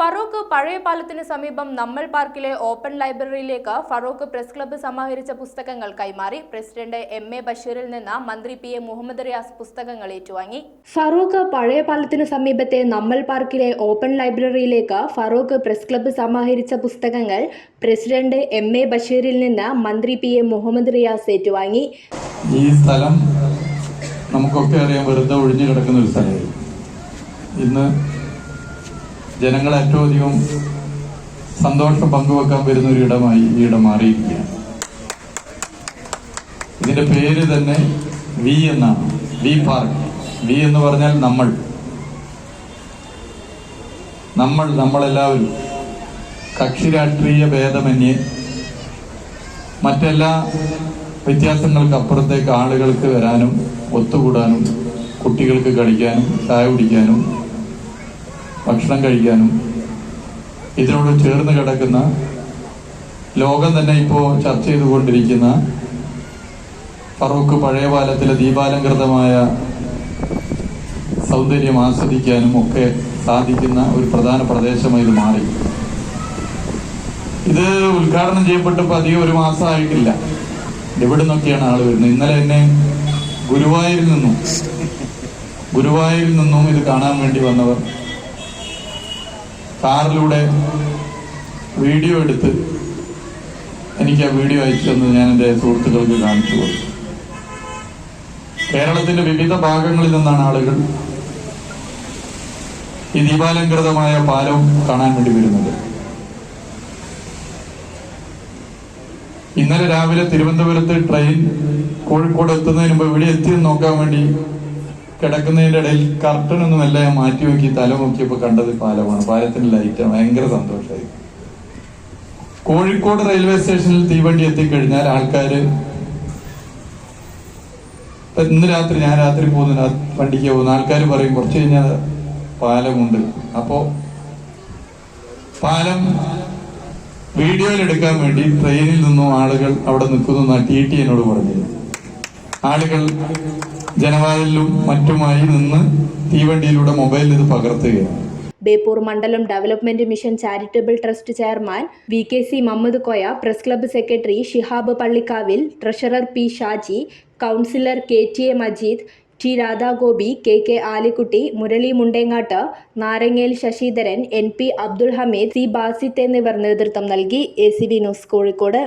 ഫറൂഖ് പഴയ പാലത്തിന് സമീപം നമ്മൾ പാർക്കിലെ ഓപ്പൺ ലൈബ്രറിയിലേക്ക് ഫറൂഖ് പ്രസ് ക്ലബ്ബ് സമാഹരിച്ച പുസ്തകങ്ങൾ കൈമാറി. President MA. ബഷീറിൽ നിന്ന് മന്ത്രി പി.എ. മുഹമ്മദ് റിയാസ് പുസ്തകങ്ങൾ ഏറ്റുവാങ്ങി. ഫറൂഖ് പഴയ പാലത്തിന് സമീപത്തെ നമ്മൾ പാർക്കിലെ ഓപ്പൺ ലൈബ്രറിയിലേക്ക് ഫറൂഖ് പ്രസ് ക്ലബ്ബ് സമാഹരിച്ച പുസ്തകങ്ങൾ പ്രസിഡന്റ് എം.എ. ബഷീറിൽ നിന്ന് മന്ത്രി പി.എ. മുഹമ്മദ് റിയാസ് ഏറ്റുവാങ്ങി. ഈ സ്ഥലം നമുക്കൊക്കെ അറിയാം, വെറുതെ ഒഴിഞ്ഞു കിടക്കുന്ന ഒരു സ്ഥലമാണ്. ഇന്ന് ജനങ്ങൾ ഏറ്റവും അധികം സന്തോഷം പങ്കുവെക്കാൻ വരുന്ന ഒരു ഇടമായി ഈ ഇടം മാറിയിരിക്കുകയാണ്. ഇതിന്റെ പേര് തന്നെ വി എന്നാണ്. V park. വി എന്ന് പറഞ്ഞാൽ നമ്മളെല്ലാവരും കക്ഷി രാഷ്ട്രീയ ഭേദമന്യേ മറ്റെല്ലാ വ്യത്യാസങ്ങൾക്ക് അപ്പുറത്തേക്ക് ആളുകൾക്ക് വരാനും ഒത്തുകൂടാനും കുട്ടികൾക്ക് കളിക്കാനും ചായ കുടിക്കാനും ഭക്ഷണം കഴിക്കാനും ഇതിനോട് ചേർന്ന് കിടക്കുന്ന ലോകം തന്നെ ഇപ്പോൾ ചർച്ച ചെയ്തുകൊണ്ടിരിക്കുന്ന ഫറൂഖ് പഴയ പാലത്തിലെ ദീപാലങ്കൃതമായ സൗന്ദര്യം ആസ്വദിക്കാനും ഒക്കെ സാധിക്കുന്ന ഒരു പ്രധാന പ്രദേശമായി ഇത് മാറി. ഇത് ഉദ്ഘാടനം ചെയ്യപ്പെട്ടപ്പോൾ അധികം ഒരു മാസമായിട്ടില്ല. എവിടെ നിന്നൊക്കെയാണ് ആൾ വരുന്നത്. ഇന്നലെ എന്നെ ഗുരുവായൂരിൽ നിന്നും ഇത് കാണാൻ വേണ്ടി വന്നവർ കാറിലൂടെ വീഡിയോ എടുത്ത് എനിക്ക് ആ വീഡിയോ അയച്ചു തന്ന് ഞാൻ എൻ്റെ സുഹൃത്തുക്കൾക്ക് കാണിച്ചു കൊടുത്തു. കേരളത്തിന്റെ വിവിധ ഭാഗങ്ങളിൽ നിന്നാണ് ആളുകൾ ഈ ദീപാലങ്കൃതമായ പാലം കാണാൻ വേണ്ടി വരുന്നത്. ഇന്നലെ രാവിലെ തിരുവനന്തപുരത്ത് ട്രെയിൻ കോഴിക്കോട് എത്തുന്നതിന് മുമ്പ് ഇവിടെ എത്തിയെന്ന് നോക്കാൻ വേണ്ടി കിടക്കുന്നതിന്റെ ഇടയിൽ കർട്ടനൊന്നും എല്ലാം മാറ്റി നോക്കി തല നോക്കിയപ്പോൾ കണ്ടത് പാലമാണ്. പാലത്തിന്റെ ലൈറ്റ് ഭയങ്കര സന്തോഷമായി. കോഴിക്കോട് റെയിൽവേ സ്റ്റേഷനിൽ തീവണ്ടി എത്തിക്കഴിഞ്ഞാൽ ആൾക്കാര് ഞാൻ രാത്രി പോകുന്ന വണ്ടിക്ക് പോകുന്ന ആൾക്കാർ പറയും കുറച്ച് കഴിഞ്ഞാൽ പാലമുണ്ട്. അപ്പോ പാലം വീഡിയോയിൽ എടുക്കാൻ വേണ്ടി ട്രെയിനിൽ നിന്നും ആളുകൾ അവിടെ നിൽക്കുന്നു ടി എന്നോട് പറഞ്ഞിരുന്നു. ആളുകൾ ജനവാതിലും മറ്റുമായി നിന്ന് തീവണ്ടിയിലൂടെ മൊബൈലിൽ ഇത് പകർത്തുകയാണ്. ബേപ്പൂർ മണ്ഡലം development mission charitable trust chairman VKC Muhammad Koya, press club secretary Shihab Pallikkavil, treasurer P Shaji, councillor KTA Majeed, T Radhagopi, KK Alikutty, Murali Mundengatt, Narangel Sasidharan, NP Abdul Hameed, C Basith എന്നിവർ നേതൃത്വം നൽകി. ACB news Kozhikode.